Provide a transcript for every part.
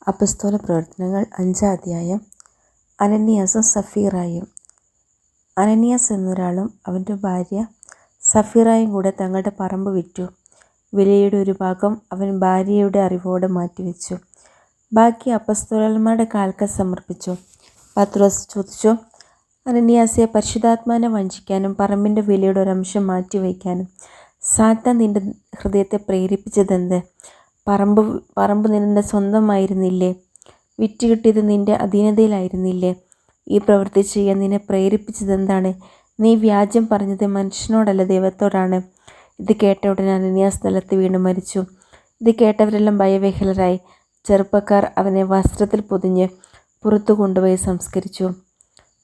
അപ്പസ്തോല പ്രവർത്തനങ്ങൾ 5-ാം അധ്യായം. അനനിയാസും സഫീറായും. അനനിയാസ് എന്നൊരാളും അവൻ്റെ ഭാര്യ സഫീറായും കൂടെ തങ്ങളുടെ പറമ്പ് വിറ്റു. വിലയുടെ ഒരു ഭാഗം അവൻ ഭാര്യയുടെ അറിവോടെ മാറ്റിവെച്ചു. ബാക്കി അപ്പസ്തോലന്മാരുടെ കാൽക്കൽ സമർപ്പിച്ചു. പത്രോസ് ചോദിച്ചു, അനനിയാസെ, പരിശുദ്ധാത്മാവിനെ വഞ്ചിക്കാനും പറമ്പിൻ്റെ വിലയുടെ ഒരംശം മാറ്റിവെക്കാനും സാത്താൻ നിന്റെ ഹൃദയത്തെ പ്രേരിപ്പിച്ചതെന്ത്? പറമ്പ് നിന്റെ സ്വന്തമായിരുന്നില്ലേ? വിറ്റ് കിട്ടിയത് നിന്റെ അധീനതയിലായിരുന്നില്ലേ? ഈ പ്രവൃത്തി ചെയ്യാൻ നിന്നെ പ്രേരിപ്പിച്ചതെന്താണ്? നീ വ്യാജം പറഞ്ഞത് മനുഷ്യനോടല്ല, ദൈവത്തോടാണ്. ഇത് കേട്ട ഉടനെ അനനിയാസ് നിലത്ത് വീണ് മരിച്ചു. ഇത് കേട്ടവരെല്ലാം ഭയവിഹ്വലരായി. ചെറുപ്പക്കാർ അവനെ വസ്ത്രത്തിൽ പൊതിഞ്ഞ് പുറത്തു കൊണ്ടുപോയി സംസ്കരിച്ചു.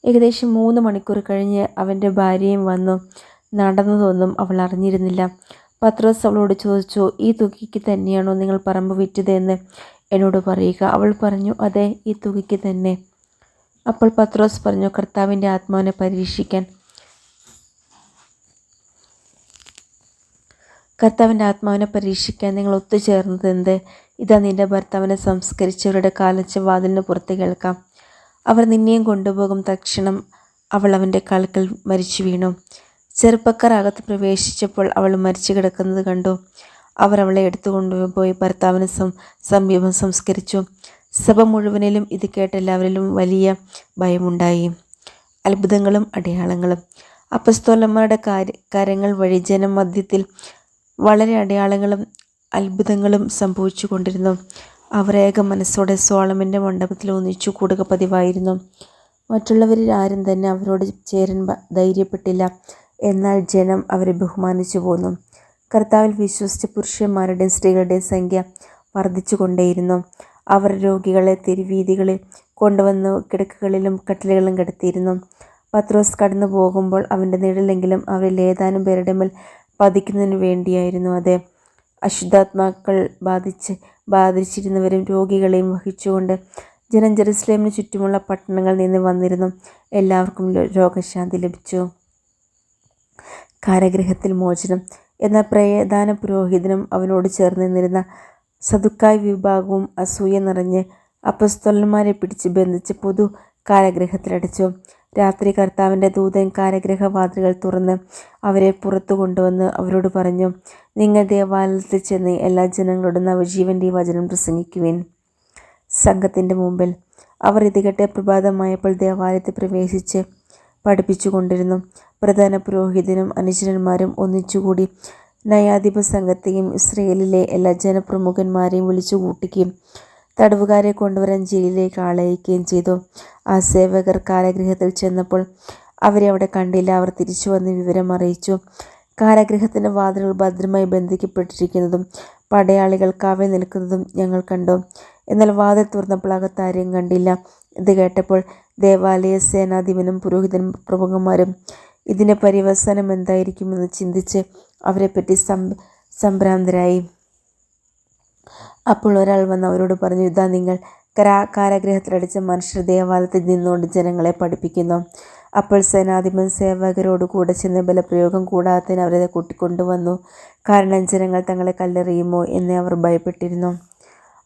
ഏകദേശം 3 മണിക്കൂർ കഴിഞ്ഞ് അവൻ്റെ ഭാര്യയും വന്നു. നടന്നതൊന്നും അവൾ അറിഞ്ഞിരുന്നില്ല. പത്രോസ് അവളോട് ചോദിച്ചു, ഈ തുകയ്ക്ക് തന്നെയാണോ നിങ്ങൾ പറമ്പ് വിറ്റത് എന്ന് എന്നോട് പറയുക. അവൾ പറഞ്ഞു, അതെ, ഈ തുകയ്ക്ക് തന്നെ. അപ്പോൾ പത്രോസ് പറഞ്ഞു, കർത്താവിൻ്റെ ആത്മാവിനെ പരീക്ഷിക്കാൻ നിങ്ങൾ ഒത്തുചേർന്നത് എന്ത്? ഇതാ, നിന്റെ ഭർത്താവിനെ സംസ്കരിച്ചവരുടെ കാലച്ച വാതിലിന് പുറത്ത് കേൾക്കാം. അവർ നിന്നെയും കൊണ്ടുപോകും. തക്ഷണം അവൾ അവൻ്റെ കാൽക്കൽ മരിച്ചു വീണു. ചെറുപ്പക്കാർ അകത്ത് പ്രവേശിച്ചപ്പോൾ അവൾ മരിച്ചു കിടക്കുന്നത് കണ്ടു. അവർ അവളെ എടുത്തുകൊണ്ടുപോയി ഭർത്താവിന് സമീപം സംസ്കരിച്ചു. സഭ മുഴുവനിലും ഇത് കേട്ട എല്ലാവരിലും വലിയ ഭയമുണ്ടായി. അത്ഭുതങ്ങളും അടയാളങ്ങളും. അപ്പസ്തോലന്മാരുടെ കരങ്ങൾ വഴി ജനമധ്യത്തിൽ വളരെ അടയാളങ്ങളും അത്ഭുതങ്ങളും സംഭവിച്ചു കൊണ്ടിരുന്നു. അവർ ഏക മനസ്സോടെ സോളമൻ്റെ മണ്ഡപത്തിൽ ഒന്നിച്ചു കൂടുക പതിവായിരുന്നു. മറ്റുള്ളവരിൽ ആരും തന്നെ അവരോട് ചേരാൻ ധൈര്യപ്പെട്ടില്ല. എന്നാൽ ജനം അവരെ ബഹുമാനിച്ചു പോന്നു. കർത്താവിൽ വിശ്വസിച്ച പുരുഷന്മാരുടെയും സ്ത്രീകളുടെയും സംഖ്യ വർദ്ധിച്ചു കൊണ്ടേയിരുന്നു. അവർ രോഗികളെ തെരുവീഥികളിൽ കൊണ്ടുവന്ന് കിടക്കകളിലും കട്ടിലുകളിലും കിടത്തിയിരുന്നു. പത്രോസ് കടന്നു പോകുമ്പോൾ അവൻ്റെ നിഴലെങ്കിലും അവരിൽ ഏതാനും പേരുടെ മേൽ പതിക്കുന്നതിന് വേണ്ടിയായിരുന്നു അത്. അശുദ്ധാത്മാക്കൾ ബാധിച്ചിരുന്നവരും രോഗികളെയും വഹിച്ചുകൊണ്ട് ജനം ജെറുസലേമിന് ചുറ്റുമുള്ള പട്ടണങ്ങളിൽ നിന്ന് വന്നിരുന്നു. എല്ലാവർക്കും രോഗശാന്തി ലഭിച്ചു. കാരാഗൃഹത്തിൽ മോചനം. എന്നാൽ പ്രധാന പുരോഹിതനും അവനോട് ചേർന്ന് നിന്നിരുന്ന സദുക്കായി വിഭാഗവും അസൂയ നിറഞ്ഞ് അപ്പസ്തോലന്മാരെ പിടിച്ച് ബന്ധിച്ച് പൊതു കാരാഗൃഹത്തിലടച്ചു. രാത്രി കർത്താവിൻ്റെ ദൂതൻ കാരാഗൃഹവാതിലുകൾ തുറന്ന് അവരെ പുറത്തു കൊണ്ടുവന്ന് അവരോട് പറഞ്ഞു, നിങ്ങൾ ദേവാലയത്തിൽ ചെന്ന് എല്ലാ ജനങ്ങളോടും നവജീവൻ്റെ ഈ വചനം പ്രസംഗിക്കുവിൻ. സംഘത്തിൻ്റെ മുമ്പിൽ അവർ ഇത് കേട്ട് പ്രഭാതമായപ്പോൾ ദേവാലയത്തിൽ പ്രവേശിച്ച് പഠിപ്പിച്ചു കൊണ്ടിരുന്നു. പ്രധാന പുരോഹിതനും അനുചരന്മാരും ഒന്നിച്ചുകൂടി ന്യായാധിപ സംഘത്തെയും ഇസ്രയേലിലെ എല്ലാ ജനപ്രമുഖന്മാരെയും വിളിച്ചു കൂട്ടുകയും തടവുകാരെ കൊണ്ടുവരാൻ ജയിലിലേക്ക് ആളയക്കുകയും ചെയ്തു. ആ സേവകർ കാരാഗൃഹത്തിൽ ചെന്നപ്പോൾ അവരെ അവിടെ കണ്ടില്ല. അവർ തിരിച്ചു വന്ന് വിവരം അറിയിച്ചു. കാരാഗൃഹത്തിൻ്റെ വാതിലുകൾ ഭദ്രമായി ബന്ധിക്കപ്പെട്ടിരിക്കുന്നതും പടയാളികൾ കാവൽ നിൽക്കുന്നതും ഞങ്ങൾ കണ്ടു. എന്നാൽ വാതിൽ തുറന്നപ്പോൾ അകത്താരെയും കണ്ടില്ല. ഇത് കേട്ടപ്പോൾ ദേവാലയ സേനാധിപനും പുരോഹിതനും പ്രമുഖന്മാരും ഇതിൻ്റെ പര്യവസാനം എന്തായിരിക്കുമെന്ന് ചിന്തിച്ച് അവരെപ്പറ്റി സംഭ്രാന്തരായി. അപ്പോൾ ഒരാൾ വന്ന് അവരോട് പറഞ്ഞു, ഇതാ, നിങ്ങൾ കാരാഗൃഹത്തിലടിച്ച മനുഷ്യർ ദേവാലയത്തിൽ നിന്നുകൊണ്ട് ജനങ്ങളെ പഠിപ്പിക്കുന്നു. അപ്പോൾ സേനാധിപൻ സേവകരോട് കൂടെ ചെന്ന് ബലപ്രയോഗം കൂടാത്തതിന് അവരെ കൂട്ടിക്കൊണ്ടുവന്നു. കാരണം ജനങ്ങൾ തങ്ങളെ കല്ലെറിയുമോ എന്ന് അവർ ഭയപ്പെട്ടിരുന്നു.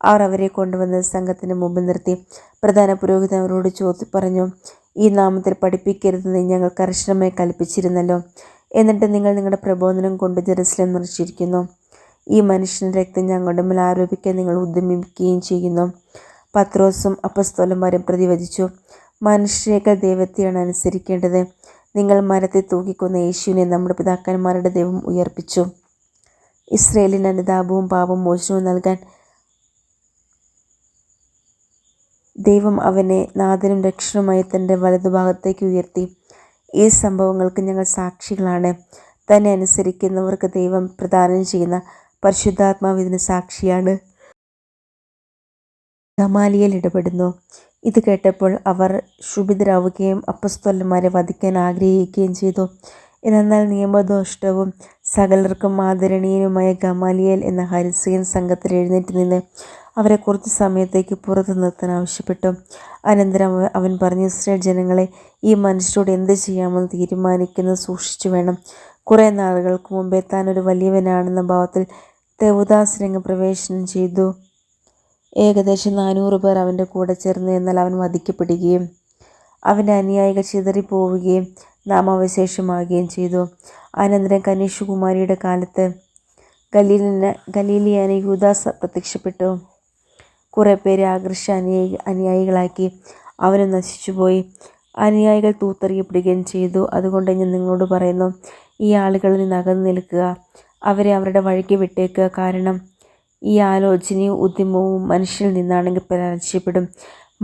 അവർ അവരെ കൊണ്ടുവന്ന് സംഘത്തിന് മുമ്പിൽ നിർത്തി. പ്രധാന പുരോഹിതൻ അവരോട് പറഞ്ഞു, ഈ നാമത്തിൽ പഠിപ്പിക്കരുതെന്ന് ഞങ്ങൾ കർശനമായി കൽപ്പിച്ചിരുന്നല്ലോ. എന്നിട്ട് നിങ്ങൾ നിങ്ങളുടെ പ്രബോധനം കൊണ്ട് ജെറുസലേം നിറച്ചിരിക്കുന്നു. ഈ മനുഷ്യൻ്റെ രക്തം ഞങ്ങളുടെ മേൽ ആരോപിക്കാൻ നിങ്ങൾ ഉദ്യമിക്കുകയും ചെയ്യുന്നു. പത്രോസും അപ്പസ്തോലന്മാരും പ്രതിവചിച്ചു, മനുഷ്യരേക്കാൾ ദൈവത്തെയാണ് അനുസരിക്കേണ്ടത്. നിങ്ങൾ മരത്തിൽ തൂക്കിക്കൊന്ന യേശുവിനെ നമ്മുടെ പിതാക്കന്മാരുടെ ദൈവം ഉയർപ്പിച്ചു. ഇസ്രായേലിന് അനുതാപവും പാപമോചനവും നൽകാൻ ദൈവം അവനെ നാഥനും രക്ഷകനുമായി തൻ്റെ വലതുഭാഗത്തേക്ക് ഉയർത്തി. ഈ സംഭവങ്ങൾക്ക് ഞങ്ങൾ സാക്ഷികളാണ്. തന്നെ അനുസരിക്കുന്നവർക്ക് ദൈവം പ്രദാനം ചെയ്യുന്ന പരിശുദ്ധാത്മാവ് ഇതിന് സാക്ഷിയാണ്. ഗമാലിയേൽ ഇടപെടുന്നു. ഇത് കേട്ടപ്പോൾ അവർ ക്ഷുഭിതരാവുകയും അപ്പസ്തോലന്മാരെ വധിക്കാൻ ആഗ്രഹിക്കുകയും ചെയ്തു. എന്നാൽ നിയമദോഷ്ടവും സകലർക്കും ആദരണീയനുമായ ഗമാലിയേൽ എന്ന ഫരിസേയൻ സംഘത്തിൽ എഴുന്നേറ്റ് നിന്ന് അവരെ കുറച്ച് സമയത്തേക്ക് പുറത്തു നിർത്താൻ ആവശ്യപ്പെട്ടു. അനന്തരം അവൻ പറഞ്ഞു, ഇസ്രായേൽ ജനങ്ങളെ, ഈ മനുഷ്യരോട് എന്ത് ചെയ്യാമെന്ന് തീരുമാനിക്കുന്നത് സൂക്ഷിച്ചു വേണം. കുറേ നാളുകൾക്ക് മുമ്പേ താൻ ഒരു വലിയവനാണെന്ന ഭാവത്തിൽ തെവുദാസ് രംഗപ്രവേശനം ചെയ്തു. ഏകദേശം 400 പേർ അവൻ്റെ കൂടെ ചേർന്നു. എന്നാൽ അവൻ വധിക്കപ്പെടുകയും അവൻ്റെ അനുയായികൾ ചിതറിപ്പോവുകയും നാമാവശേഷമാകുകയും ചെയ്തു. അനന്തരം കനീഷകുമാരിയുടെ കാലത്ത് ഗലീലിയനായ യൂദാസ് പ്രത്യക്ഷപ്പെട്ടു. കുറേ പേരെ ആകർഷ അനുയായികളാക്കി. അവനും നശിച്ചുപോയി. അനുയായികൾ തൂത്തെറിയപ്പെടുകയും ചെയ്തു. അതുകൊണ്ട് ഞാൻ നിങ്ങളോട് പറയുന്നു, ഈ ആളുകളിൽ നിന്ന് അകന്നു നിൽക്കുക, അവരെ അവരുടെ വഴിക്ക് വിട്ടേക്കുക. കാരണം ഈ ആലോചനയും ഉദ്യമവും മനുഷ്യനിൽ നിന്നാണെങ്കിൽ പരാജയപ്പെടും,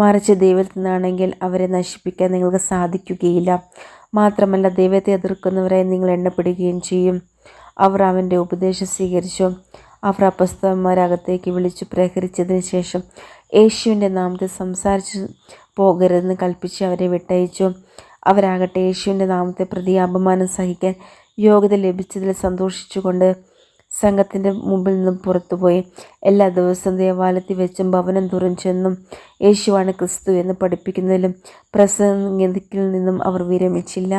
മറിച്ച് ദൈവത്തിൽ നിന്നാണെങ്കിൽ അവരെ നശിപ്പിക്കാൻ നിങ്ങൾക്ക് സാധിക്കുകയില്ല. മാത്രമല്ല, ദൈവത്തെ എതിർക്കുന്നവരായി നിങ്ങൾ എണ്ണപ്പെടുകയും ചെയ്യും. അവർ അവൻ്റെ ഉപദേശം സ്വീകരിച്ചു. അവർ അപ്പോസ്തലന്മാരെ അകത്തേക്ക് വിളിച്ചു പ്രഹരിച്ചതിന് ശേഷം യേശുവിൻ്റെ നാമത്തിൽ സംസാരിച്ചു പോകരുതെന്ന് കൽപ്പിച്ച് അവരെ വിട്ടയച്ചു. അവരാകട്ടെ യേശുവിൻ്റെ നാമത്തെ പ്രതി അപമാനം സഹിക്കാൻ യോഗ്യത ലഭിച്ചതിൽ സന്തോഷിച്ചുകൊണ്ട് സംഘത്തിൻ്റെ മുമ്പിൽ നിന്നും പുറത്തുപോയി. എല്ലാ ദിവസവും ദേവാലയത്തിൽ വെച്ചും ഭവനം തോറും ചെന്നും യേശുവാണ് ക്രിസ്തു എന്ന് പഠിപ്പിക്കുന്നതിലും പ്രസംഗിക്കുന്നതിൽ നിന്നും അവർ വിരമിച്ചില്ല.